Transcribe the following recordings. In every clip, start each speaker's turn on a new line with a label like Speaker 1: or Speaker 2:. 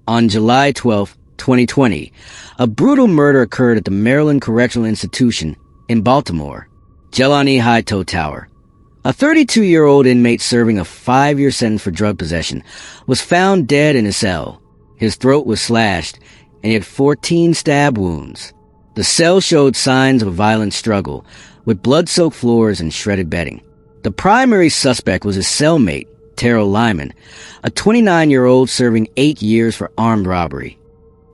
Speaker 1: On July 12, 2020, a brutal murder occurred at the Maryland Correctional Institution in Baltimore. Gelani High Totower, a 32-year-old inmate serving a 5-year sentence for drug possession, was found dead in his cell. His throat was slashed, and he had 14 stab wounds. The cell showed signs of a violent struggle, with blood-soaked floors and shredded bedding. The primary suspect was his cellmate, Terrell Lyman, a 29-year-old serving 8 years for armed robbery.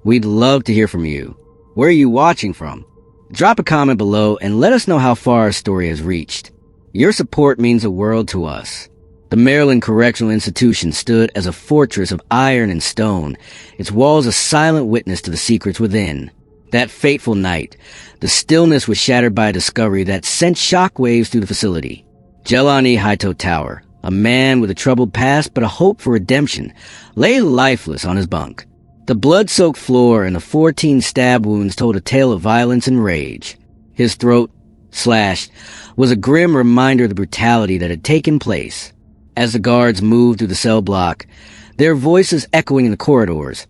Speaker 1: We'd love to hear from you. Where are you watching from? Drop a comment below and let us know how far our story has reached. Your support means the world to us. The Maryland Correctional Institution stood as a fortress of iron and stone, its walls a silent witness to the secrets within. That fateful night, the stillness was shattered by a discovery that sent shockwaves through the facility. Gelani High Totower, a man with a troubled past but a hope for redemption, lay lifeless on his bunk. The blood-soaked floor and the 14 stab wounds told a tale of violence and rage. His throat, slashed, was a grim reminder of the brutality that had taken place. As the guards moved through the cell block, their voices echoing in the corridors,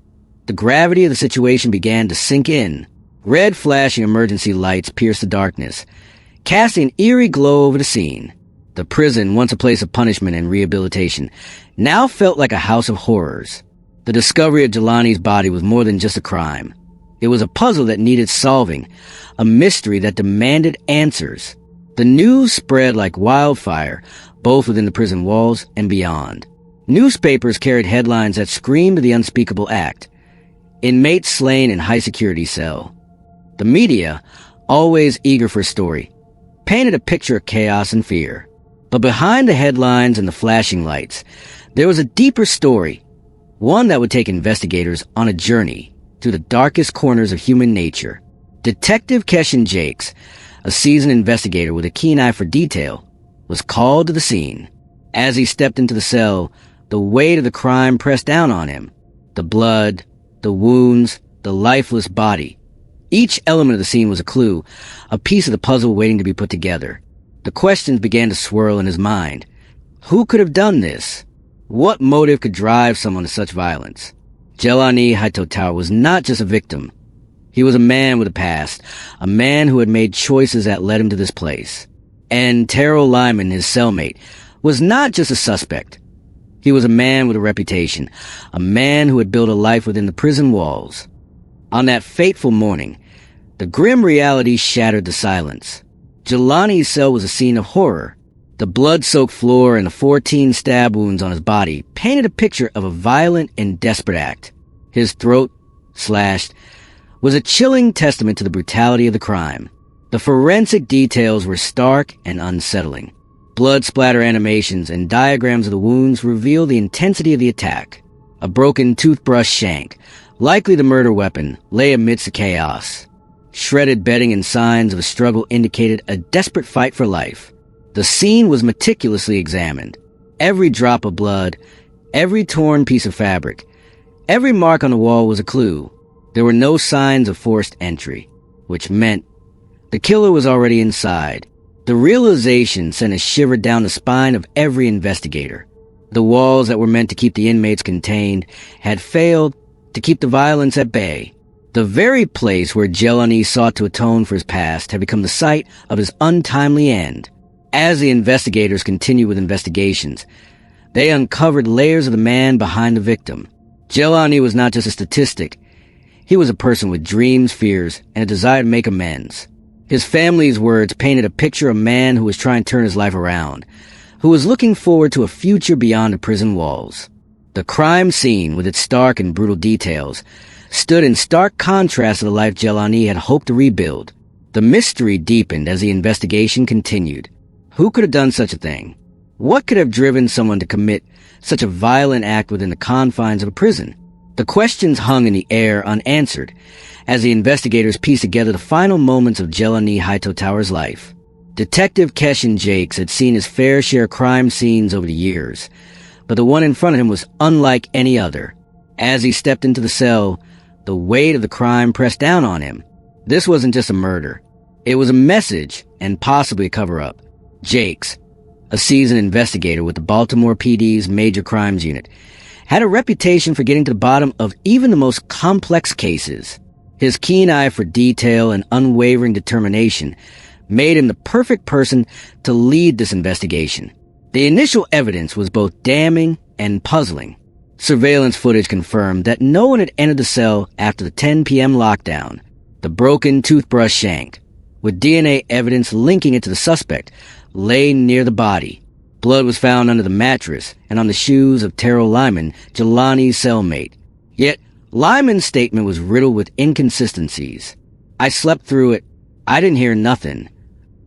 Speaker 1: the gravity of the situation began to sink in. Red flashing emergency lights pierced the darkness, casting an eerie glow over the scene. The prison, once a place of punishment and rehabilitation, now felt like a house of horrors. The discovery of Gelani's body was more than just a crime. It was a puzzle that needed solving, a mystery that demanded answers. The news spread like wildfire, both within the prison walls and beyond. Newspapers carried headlines that screamed of the unspeakable act. Inmates slain in high-security cell. The media, always eager for a story, painted a picture of chaos and fear. But behind the headlines and the flashing lights, there was a deeper story, one that would take investigators on a journey through the darkest corners of human nature. Detective Keshan Jakes, a seasoned investigator with a keen eye for detail, was called to the scene. As he stepped into the cell, the weight of the crime pressed down on him. The blood, the wounds, the lifeless body. Each element of the scene was a clue, a piece of the puzzle waiting to be put together. The questions began to swirl in his mind. Who could have done this? What motive could drive someone to such violence? Gelani High Totower was not just a victim. He was a man with a past, a man who had made choices that led him to this place. And Terrell Lyman, his cellmate, was not just a suspect. He was a man with a reputation, a man who had built a life within the prison walls. On that fateful morning, the grim reality shattered the silence. Gelani's cell was a scene of horror. The blood-soaked floor and the 14 stab wounds on his body painted a picture of a violent and desperate act. His throat, slashed, was a chilling testament to the brutality of the crime. The forensic details were stark and unsettling. Blood splatter animations and diagrams of the wounds reveal the intensity of the attack. A broken toothbrush shank, likely the murder weapon, lay amidst the chaos. Shredded bedding and signs of a struggle indicated a desperate fight for life. The scene was meticulously examined. Every drop of blood, every torn piece of fabric, every mark on the wall was a clue. There were no signs of forced entry, which meant the killer was already inside. The realization sent a shiver down the spine of every investigator. The walls that were meant to keep the inmates contained had failed to keep the violence at bay. The very place where Gelani sought to atone for his past had become the site of his untimely end. As the investigators continued with investigations, they uncovered layers of the man behind the victim. Gelani was not just a statistic. He was a person with dreams, fears, and a desire to make amends. His family's words painted a picture of a man who was trying to turn his life around, who was looking forward to a future beyond the prison walls. The crime scene, with its stark and brutal details, stood in stark contrast to the life Gelani had hoped to rebuild. The mystery deepened as the investigation continued. Who could have done such a thing? What could have driven someone to commit such a violent act within the confines of a prison? The questions hung in the air unanswered as the investigators pieced together the final moments of Gelani High Totower's life. Detective Keshan Jakes had seen his fair share of crime scenes over the years, but the one in front of him was unlike any other. As he stepped into the cell, the weight of the crime pressed down on him. This wasn't just a murder. It was a message and possibly a cover-up. Jakes, a seasoned investigator with the Baltimore PD's Major Crimes Unit, had a reputation for getting to the bottom of even the most complex cases. His keen eye for detail and unwavering determination made him the perfect person to lead this investigation. The initial evidence was both damning and puzzling. Surveillance footage confirmed that no one had entered the cell after the 10 p.m. lockdown. The broken toothbrush shank, with DNA evidence linking it to the suspect, lay near the body. Blood was found under the mattress and on the shoes of Terrell Lyman, Gelani's cellmate. Yet, Lyman's statement was riddled with inconsistencies. "I slept through it. I didn't hear nothing.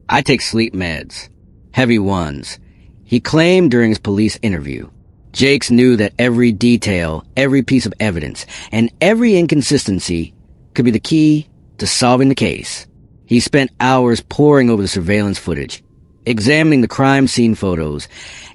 Speaker 1: I take sleep meds. Heavy ones," he claimed during his police interview. Jakes knew that every detail, every piece of evidence, and every inconsistency could be the key to solving the case. He spent hours poring over the surveillance footage, examining the crime scene photos,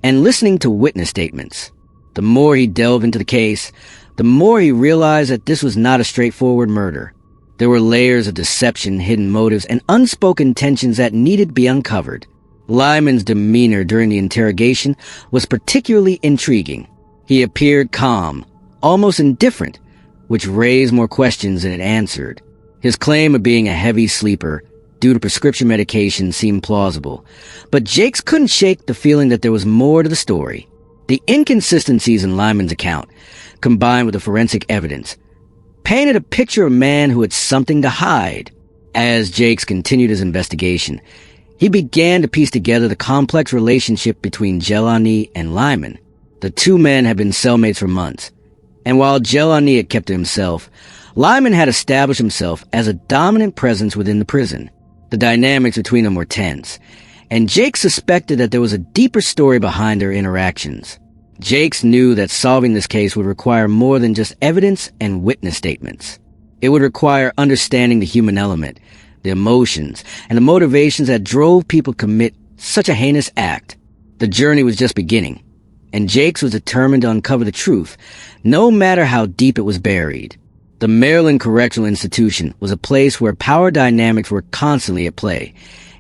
Speaker 1: and listening to witness statements. The more he delved into the case, the more he realized that this was not a straightforward murder. There were layers of deception, hidden motives, and unspoken tensions that needed to be uncovered. Lyman's demeanor during the interrogation was particularly intriguing. He appeared calm, almost indifferent, which raised more questions than it answered. His claim of being a heavy sleeper due to prescription medication seemed plausible, but Jakes couldn't shake the feeling that there was more to the story. The inconsistencies in Lyman's account, combined with the forensic evidence, painted a picture of a man who had something to hide. As Jakes continued his investigation, he began to piece together the complex relationship between Gelani and Lyman. The two men had been cellmates for months, and while Gelani had kept to himself, Lyman had established himself as a dominant presence within the prison. The dynamics between them were tense, and Jakes suspected that there was a deeper story behind their interactions. Jakes knew that solving this case would require more than just evidence and witness statements. It would require understanding the human element, the emotions, and the motivations that drove people to commit such a heinous act. The journey was just beginning, and Jakes was determined to uncover the truth, no matter how deep it was buried. The Maryland Correctional Institution was a place where power dynamics were constantly at play,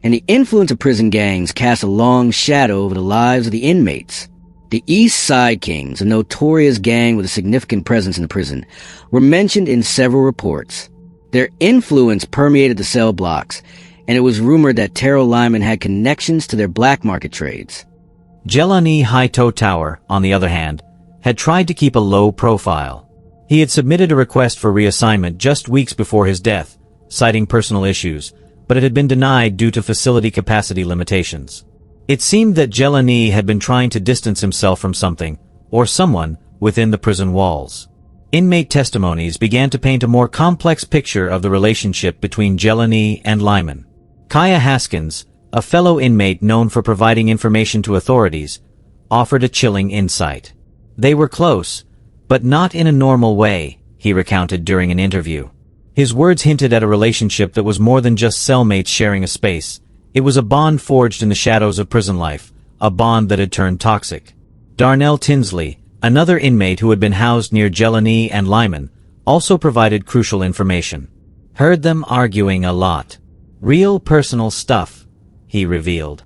Speaker 1: and the influence of prison gangs cast a long shadow over the lives of the inmates. The East Side Kings, a notorious gang with a significant presence in the prison, were mentioned in several reports. Their influence permeated the cell blocks, and it was rumored that Terrell Lyman had connections to their black market trades.
Speaker 2: Gelani High Totower, on the other hand, had tried to keep a low profile. He had submitted a request for reassignment just weeks before his death, citing personal issues, but it had been denied due to facility capacity limitations. It seemed that Gelani had been trying to distance himself from something, or someone, within the prison walls. Inmate testimonies began to paint a more complex picture of the relationship between Gelani and Lyman. Kaya Haskins, a fellow inmate known for providing information to authorities, offered a chilling insight. They were close, but not in a normal way, he recounted during an interview. His words hinted at a relationship that was more than just cellmates sharing a space. It was a bond forged in the shadows of prison life, a bond that had turned toxic. Darnell Tinsley, another inmate who had been housed near Gelani and Lyman, also provided crucial information. Heard them arguing a lot. Real personal stuff, he revealed.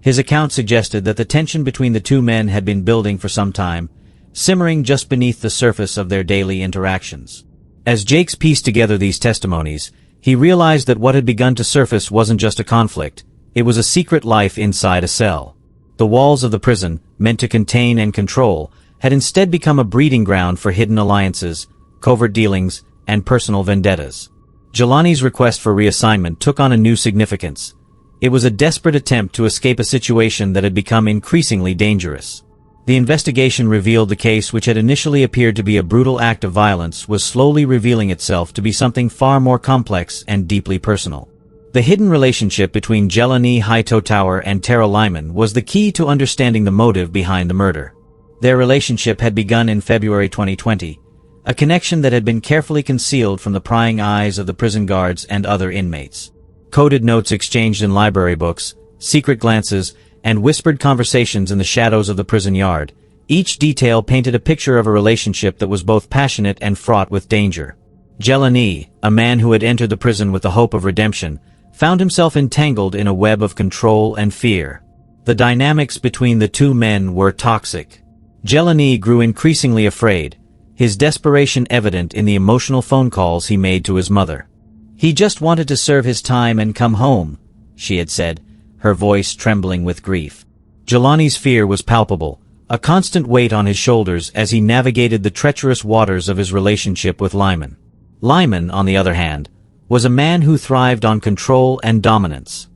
Speaker 2: His account suggested that the tension between the two men had been building for some time, simmering just beneath the surface of their daily interactions. As Jakes pieced together these testimonies, he realized that what had begun to surface wasn't just a conflict, it was a secret life inside a cell. The walls of the prison, meant to contain and control, had instead become a breeding ground for hidden alliances, covert dealings, and personal vendettas. Gelani's request for reassignment took on a new significance. It was a desperate attempt to escape a situation that had become increasingly dangerous. The investigation revealed the case, which had initially appeared to be a brutal act of violence, was slowly revealing itself to be something far more complex and deeply personal. The hidden relationship between Gelani High Totower and Terrell Lyman was the key to understanding the motive behind the murder. Their relationship had begun in February 2020, a connection that had been carefully concealed from the prying eyes of the prison guards and other inmates. Coded notes exchanged in library books, secret glances, and whispered conversations in the shadows of the prison yard, each detail painted a picture of a relationship that was both passionate and fraught with danger. Gelani, a man who had entered the prison with the hope of redemption, found himself entangled in a web of control and fear. The dynamics between the two men were toxic. Gelani grew increasingly afraid, his desperation evident in the emotional phone calls he made to his mother. "He just wanted to serve his time and come home," she had said, her voice trembling with grief. Gelani's fear was palpable, a constant weight on his shoulders as he navigated the treacherous waters of his relationship with Lyman. Lyman, on the other hand, was a man who thrived on control and dominance.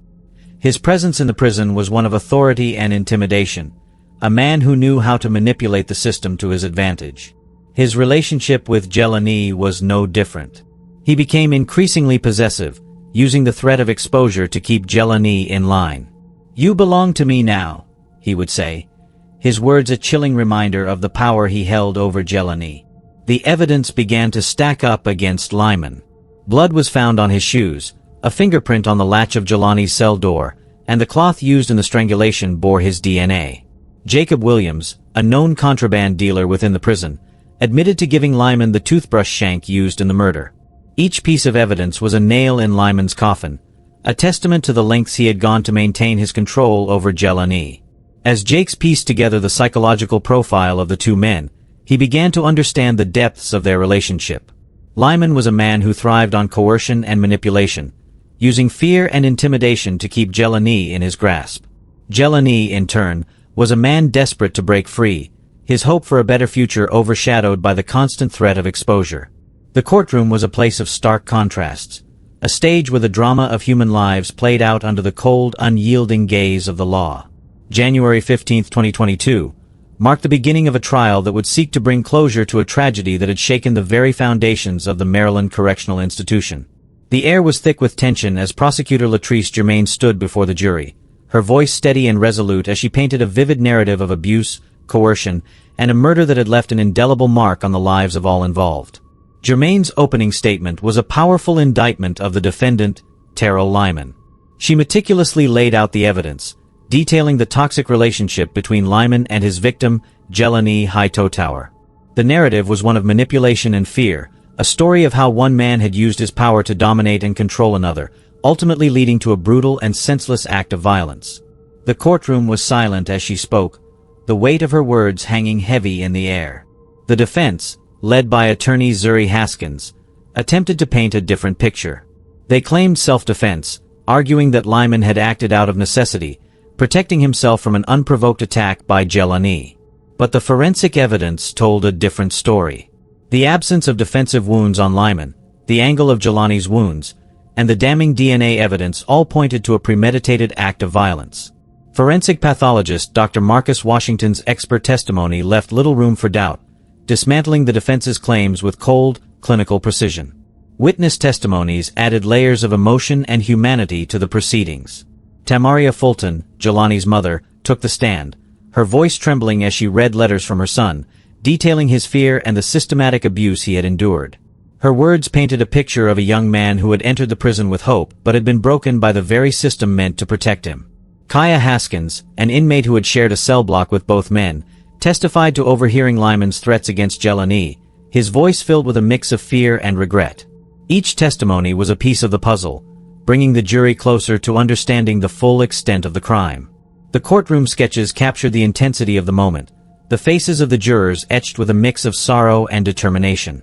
Speaker 2: His presence in the prison was one of authority and intimidation, a man who knew how to manipulate the system to his advantage. His relationship with Gelani was no different. He became increasingly possessive, using the threat of exposure to keep Gelani in line. "You belong to me now," he would say, his words a chilling reminder of the power he held over Gelani. The evidence began to stack up against Lyman. Blood was found on his shoes, a fingerprint on the latch of Gelani's cell door, and the cloth used in the strangulation bore his DNA. Jacob Williams, a known contraband dealer within the prison, admitted to giving Lyman the toothbrush shank used in the murder. Each piece of evidence was a nail in Lyman's coffin, a testament to the lengths he had gone to maintain his control over Gelani. As Jakes pieced together the psychological profile of the two men, he began to understand the depths of their relationship. Lyman was a man who thrived on coercion and manipulation, using fear and intimidation to keep Gelani in his grasp. Gelani, in turn, was a man desperate to break free, his hope for a better future overshadowed by the constant threat of exposure. The courtroom was a place of stark contrasts, a stage where the drama of human lives played out under the cold, unyielding gaze of the law. January 15, 2022, marked the beginning of a trial that would seek to bring closure to a tragedy that had shaken the very foundations of the Maryland Correctional Institution. The air was thick with tension as Prosecutor Latrice Germain stood before the jury, her voice steady and resolute as she painted a vivid narrative of abuse, coercion, and a murder that had left an indelible mark on the lives of all involved. Germain's opening statement was a powerful indictment of the defendant, Terrell Lyman. She meticulously laid out the evidence, detailing the toxic relationship between Lyman and his victim, Gelani High Totower. The narrative was one of manipulation and fear, a story of how one man had used his power to dominate and control another, ultimately leading to a brutal and senseless act of violence. The courtroom was silent as she spoke, the weight of her words hanging heavy in the air. The defense, led by attorney Zuri Haskins, attempted to paint a different picture. They claimed self-defense, arguing that Lyman had acted out of necessity, protecting himself from an unprovoked attack by Gelani. But the forensic evidence told a different story. The absence of defensive wounds on Lyman, the angle of Gelani's wounds, and the damning DNA evidence all pointed to a premeditated act of violence. Forensic pathologist Dr. Marcus Washington's expert testimony left little room for doubt, dismantling the defense's claims with cold, clinical precision. Witness testimonies added layers of emotion and humanity to the proceedings. Tamaria Fulton, Gelani's mother, took the stand, her voice trembling as she read letters from her son, detailing his fear and the systematic abuse he had endured. Her words painted a picture of a young man who had entered the prison with hope but had been broken by the very system meant to protect him. Kaya Haskins, an inmate who had shared a cell block with both men, testified to overhearing Lyman's threats against Gelani, his voice filled with a mix of fear and regret. Each testimony was a piece of the puzzle, bringing the jury closer to understanding the full extent of the crime. The courtroom sketches captured the intensity of the moment, the faces of the jurors etched with a mix of sorrow and determination.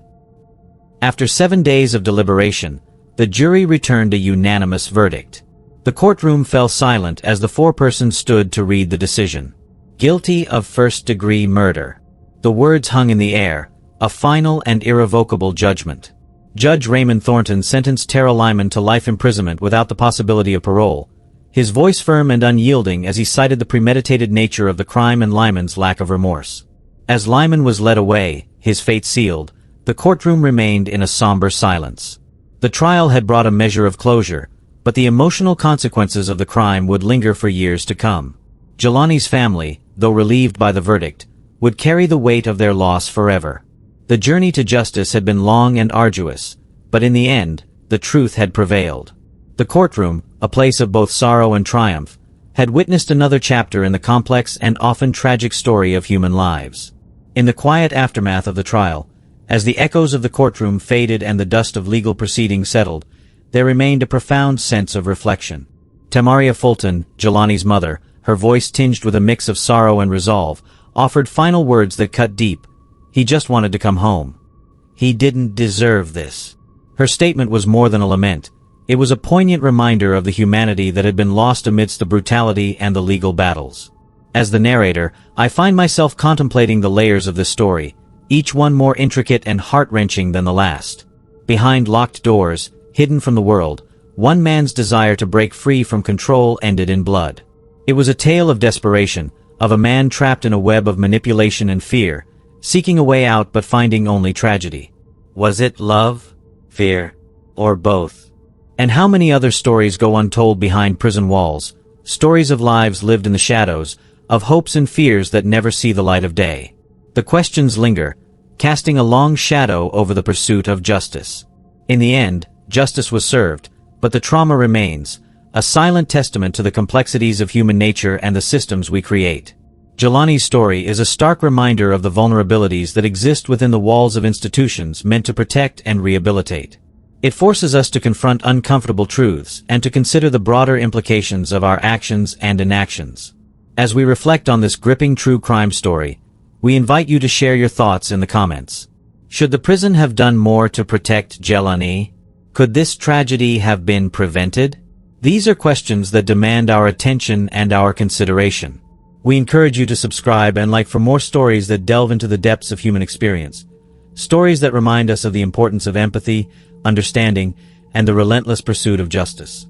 Speaker 2: After 7 days of deliberation, the jury returned a unanimous verdict. The courtroom fell silent as the foreperson stood to read the decision. Guilty of first-degree murder. The words hung in the air, a final and irrevocable judgment. Judge Raymond Thornton sentenced Terrell Lyman to life imprisonment without the possibility of parole, his voice firm and unyielding as he cited the premeditated nature of the crime and Lyman's lack of remorse. As Lyman was led away, his fate sealed, the courtroom remained in a somber silence. The trial had brought a measure of closure, but the emotional consequences of the crime would linger for years to come. Gelani's family, though relieved by the verdict, would carry the weight of their loss forever. The journey to justice had been long and arduous, but in the end, the truth had prevailed. The courtroom, a place of both sorrow and triumph, had witnessed another chapter in the complex and often tragic story of human lives. In the quiet aftermath of the trial, as the echoes of the courtroom faded and the dust of legal proceedings settled, there remained a profound sense of reflection. Tamaria Fulton, Gelani's mother, her voice tinged with a mix of sorrow and resolve, offered final words that cut deep. He just wanted to come home. He didn't deserve this. Her statement was more than a lament. It was a poignant reminder of the humanity that had been lost amidst the brutality and the legal battles. As the narrator, I find myself contemplating the layers of this story, each one more intricate and heart-wrenching than the last. Behind locked doors, hidden from the world, one man's desire to break free from control ended in blood. It was a tale of desperation, of a man trapped in a web of manipulation and fear, seeking a way out but finding only tragedy. Was it love, fear, or both? And how many other stories go untold behind prison walls, stories of lives lived in the shadows, of hopes and fears that never see the light of day. The questions linger, casting a long shadow over the pursuit of justice. In the end, justice was served, but the trauma remains, a silent testament to the complexities of human nature and the systems we create. Gelani's story is a stark reminder of the vulnerabilities that exist within the walls of institutions meant to protect and rehabilitate. It forces us to confront uncomfortable truths and to consider the broader implications of our actions and inactions. As we reflect on this gripping true crime story, we invite you to share your thoughts in the comments. Should the prison have done more to protect Gelani? Could this tragedy have been prevented? These are questions that demand our attention and our consideration. We encourage you to subscribe and like for more stories that delve into the depths of human experience. Stories that remind us of the importance of empathy, understanding, and the relentless pursuit of justice.